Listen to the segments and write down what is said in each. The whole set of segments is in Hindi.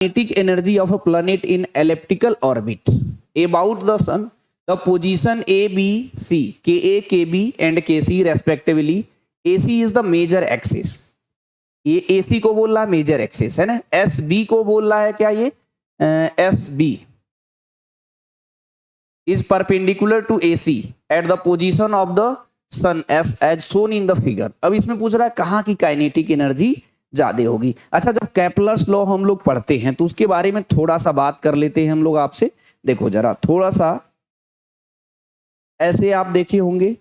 kinetic energy of a planet in elliptical orbit about the sun, the position A, B, C, Ka, Kb and Kc respectively. AC is the major axis. ये AC को बोल रहा है मेजर एक्सिस है ना, SB को बोल रहा है क्या, ये SB is perpendicular to AC at the position of the sun as shown in the figure. अब इसमें पूछ रहा है कहाँ की काइनेटिक एनर्जी ज्यादा होगी। अच्छा, जब केपलर्स लॉ हम लोग पढ़ते हैं तो उसके बारे में थोड़ा सा बात कर लेते हैं हम लोग आपसे। देखो जरा थोड़ा सा ऐसे आप देखे होंगे,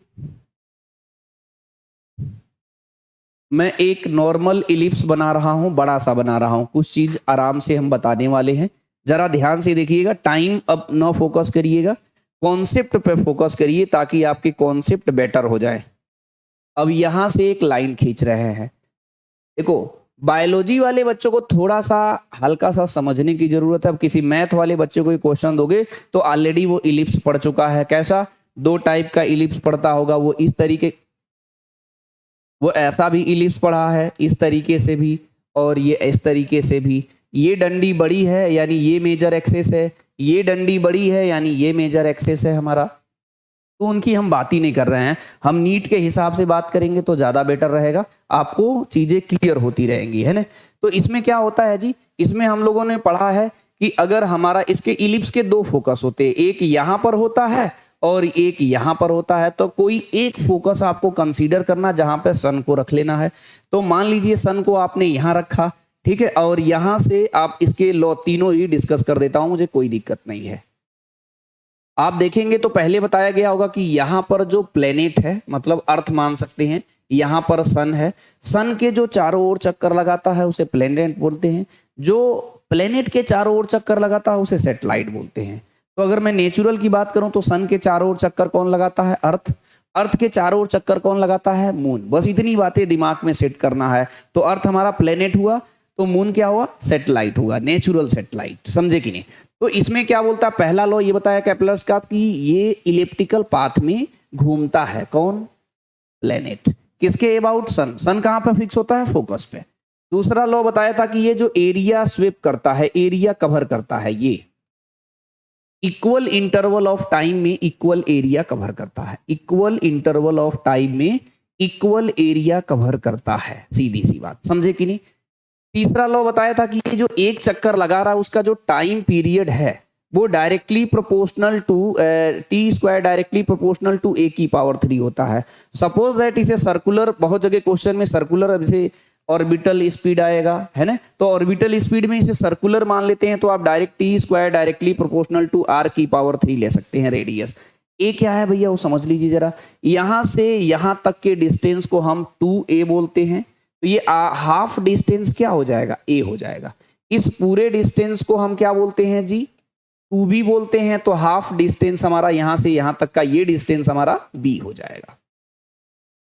मैं एक नॉर्मल इलिप्स बना रहा हूं, बड़ा सा बना रहा हूं, कुछ चीज आराम से हम बताने वाले हैं, जरा ध्यान से देखिएगा। टाइम अब न फोकस करिएगा, कॉन्सेप्ट पे फोकस करिए ताकि आपके कॉन्सेप्ट बेटर हो जाए। अब यहां से एक लाइन खींच रहे हैं। देखो बायोलॉजी वाले बच्चों को थोड़ा सा हल्का सा समझने की जरूरत है। अब किसी मैथ वाले बच्चे को क्वेश्चन दोगे तो ऑलरेडी वो इलिप्स पढ़ चुका है। कैसा, दो टाइप का इलिप्स पढ़ता होगा, वो इस तरीके, वो ऐसा भी इलिप्स पढ़ा है इस तरीके से भी, और ये इस तरीके से भी। ये डंडी बड़ी है यानी ये मेजर एक्सेस है, ये डंडी बड़ी है यानी ये मेजर एक्सेस है हमारा। तो उनकी हम बात ही नहीं कर रहे हैं, हम नीट के हिसाब से बात करेंगे तो ज्यादा बेटर रहेगा, आपको चीजें क्लियर होती रहेंगी, है ना। तो इसमें क्या होता है जी, इसमें हम लोगों ने पढ़ा है कि अगर हमारा इसके इलिप्स के दो फोकस होते हैं, एक यहां पर होता है और एक यहां पर होता है, तो कोई एक फोकस आपको कंसीडर करना जहां पे सन को रख लेना है। तो मान लीजिए सन को आपने यहां रखा, ठीक है, और यहां से आप इसके लॉ तीनों ही डिस्कस कर देता हूं, मुझे कोई दिक्कत नहीं है। आप देखेंगे तो पहले बताया गया होगा कि यहां पर जो प्लेनेट है, मतलब अर्थ मान सकते हैं, यहां पर सन है, सन के जो चारों ओर चक्कर लगाता है उसे प्लेनेट बोलते हैं, जो प्लेनेट के चारों ओर चक्कर लगाता है उसे सैटेलाइट बोलते हैं। तो अगर मैं नेचुरल की बात करूं तो सन के चारों ओर चक्कर कौन लगाता है, अर्थ, अर्थ के चारों ओर चक्कर कौन लगाता है, मून। बस इतनी बातें दिमाग में सेट करना है। तो अर्थ हमारा प्लेनेट हुआ, तो मून क्या हुआ, सैटेलाइट हुआ, नेचुरल सैटेलाइट, समझे कि नहीं। तो इसमें क्या बोलता है, पहला लॉ ये बताया केपलर्स का कि ये इलिप्टिकल पाथ में घूमता है, कौन, प्लेनेट, किसके अबाउट, सन। सन कहां पे फिक्स होता है, फोकस पे। दूसरा लॉ बताया था कि ये जो एरिया स्वीप करता है, एरिया कवर करता है, ये इक्वल इंटरवल ऑफ टाइम में इक्वल एरिया कवर करता है, इक्वल इंटरवल ऑफ टाइम में इक्वल एरिया कवर करता है, सीधी सी बात, समझे कि नहीं। तीसरा लॉ बताया था कि ये जो एक चक्कर लगा रहा है उसका जो टाइम पीरियड है वो directly proportional to T square, directly proportional to A की पावर 3 होता है। सपोज दैट इसे सर्कुलर, बहुत जगह क्वेश्चन में सर्कुलर इसे ऑर्बिटल स्पीड आएगा, है ना, तो ऑर्बिटल स्पीड में इसे सर्कुलर मान लेते हैं, तो आप direct T square directly proportional to R की पावर 3 ले सकते हैं रेडियस। ए क्या है भैया वो समझ लीजिए जरा, यहां से यहां तक के डिस्टेंस को हम 2a बोलते हैं, तो ये हाफ डिस्टेंस क्या हो जाएगा, ए हो जाएगा। इस पूरे डिस्टेंस को हम क्या बोलते हैं जी, 2b बोलते हैं, तो हाफ डिस्टेंस हमारा यहां से यहां तक का ये डिस्टेंस हमारा b हो जाएगा।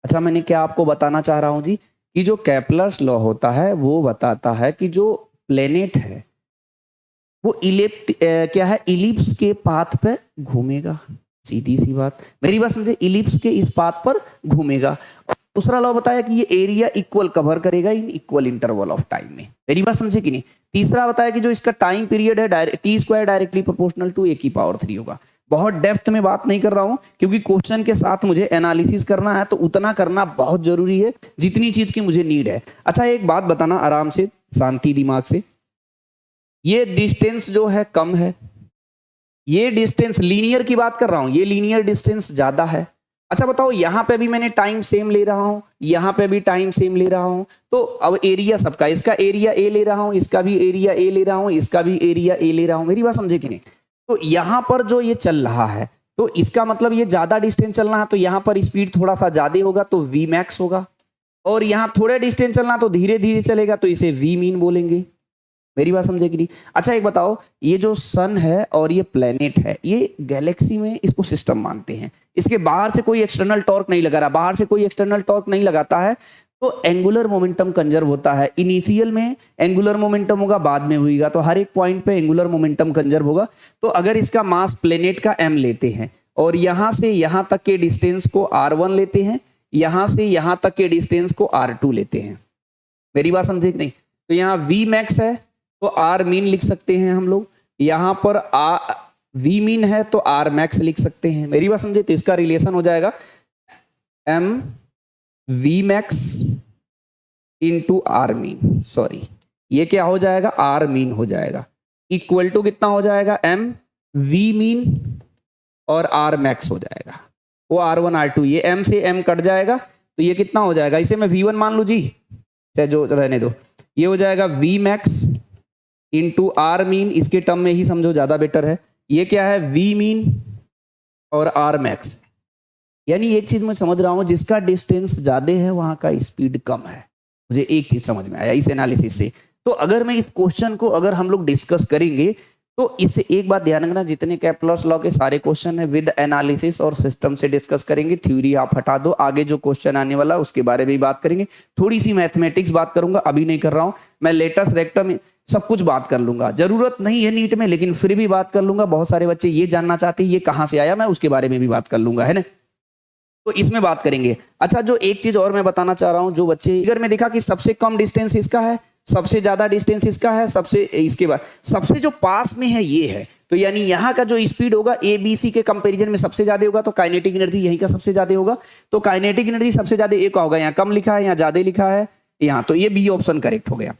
अच्छा, मैंने क्या आपको बताना चाह रहा हूं जी, कि जो केपलर्स लॉ होता है वो बताता है कि जो प्लेनेट है वो क्या है, इलिप्स के पाथ पे घूमेगा, सीधी सी बात, मेरी बात समझे, इलिप्स के इस पाथ पर घूमेगा। दूसरा लॉ बताया कि ये एरिया इक्वल कवर करेगा in equal interval of time में, मेरी बात समझे कि नहीं। तीसरा बताया कि जो इसका टाइम पीरियड है T square directly proportional to A की पावर 3 होगा। बहुत डेप्थ में बात नहीं कर रहा हूं क्योंकि क्वेश्चन के साथ मुझे एनालिसिस करना है, तो उतना करना बहुत जरूरी है जितनी चीज की मुझे नीड है। अच्छा, एक बात बताना आराम से, शांति दिमाग से, ये डिस्टेंस जो है कम है, ये डिस्टेंस लीनियर की बात कर रहा हूं, ये लीनियर डिस्टेंस ज्यादा है। अच्छा बताओ, यहां पे भी मैंने टाइम सेम ले रहा हूं, यहां पे भी टाइम सेम ले रहा हूं, तो अब एरिया सबका, इसका एरिया ए ले रहा हूं, इसका भी एरिया ए ले रहा हूं, इसका भी एरिया ए ले रहा हूं, मेरी बात समझे कि नहीं। तो यहां पर जो ये चल रहा है तो इसका मतलब ये ज्यादा डिस्टेंस चलना है, तो यहां पर स्पीड थोड़ा सा ज्यादा होगा तो वी मैक्स होगा, और यहां थोड़े डिस्टेंस चलना तो धीरे धीरे चलेगा तो इसे वी मीन बोलेंगे, मेरी बात समझे कि नहीं। अच्छा एक बताओ, ये जो सन है और ये प्लेनेट है, ये गैलेक्सी में इसको सिस्टम मानते हैं, इसके बाहर से कोई एक्सटर्नल टॉर्क नहीं लगा रहा, बाहर से कोई एक्सटर्नल टॉर्क नहीं लगाता है, तो एंगुलर मोमेंटम कंजर्व होता है। इनिशियल में एंगुलर मोमेंटम होगा, बाद में होगा, तो हर एक पॉइंट पे एंगुलर मोमेंटम कंजर्व होगा। तो अगर इसका मास प्लेनेट का m लेते हैं और यहां से यहां तक के डिस्टेंस को r1 लेते हैं, यहां से यहां तक के डिस्टेंस को r2 लेते हैं, मेरी बात समझे कि नहीं। तो यहाँ v मैक्स है, तो आर मीन लिख सकते हैं हम लोग। यहां पर वी मीन है तो आर मैक्स लिख सकते हैं। मेरी बात समझे? तो इसका रिलेशन हो जाएगा M V max into R mean, sorry ये क्या हो जाएगा, आर मीन हो जाएगा, इक्वल टू कितना हो जाएगा, एम वी मीन और आर मैक्स हो जाएगा। वो R1 R2, ये M से M कट जाएगा तो ये कितना हो जाएगा, इसे मैं V1 मान लू जी, चाहे जो रहने दो, ये हो जाएगा V max into R mean, इसके टर्म में ही समझो ज्यादा बेटर है। ये क्या है, V मीन और R मैक्स। यानी एक चीज मैं समझ रहा हूं, जिसका डिस्टेंस ज्यादा है वहां का स्पीड कम है। मुझे एक चीज समझ में आया इस एनालिसिस से। तो अगर मैं इस क्वेश्चन को अगर हम लोग डिस्कस करेंगे तो इससे एक बात ध्यान रखना, जितने केपलर्स लॉ के सारे क्वेश्चन है विद एनालिसिस और सिस्टम से डिस्कस करेंगे। थ्योरी आप हटा दो, आगे जो क्वेश्चन आने वाला उसके बारे में भी बात करेंगे। थोड़ी सी मैथमेटिक्स बात करूंगा, अभी नहीं कर रहा हूं मैं। लेटस रेक्टम सब कुछ बात कर लूंगा, जरूरत नहीं है नीट में लेकिन फिर भी बात कर लूंगा। बहुत सारे बच्चे ये जानना चाहते हैं ये कहां से आया, मैं उसके बारे में भी बात कर लूंगा, है ना। तो इसमें बात करेंगे। अच्छा, जो एक चीज और मैं बताना चाह रहा हूं, जो बच्चे फिगर में देखा कि सबसे कम डिस्टेंस इसका है, सबसे ज्यादा डिस्टेंस इसका है, सबसे इसके बाद सबसे जो पास में है ये है। तो यानी यहाँ का जो स्पीड होगा ए बी सी के कंपैरिजन में सबसे ज्यादा होगा, तो काइनेटिक एनर्जी यहीं का सबसे ज्यादा होगा। तो काइनेटिक एनर्जी सबसे ज्यादा एक होगा, यहाँ कम लिखा है, यहाँ ज्यादा लिखा है यहाँ, तो ये बी ऑप्शन करेक्ट हो गया।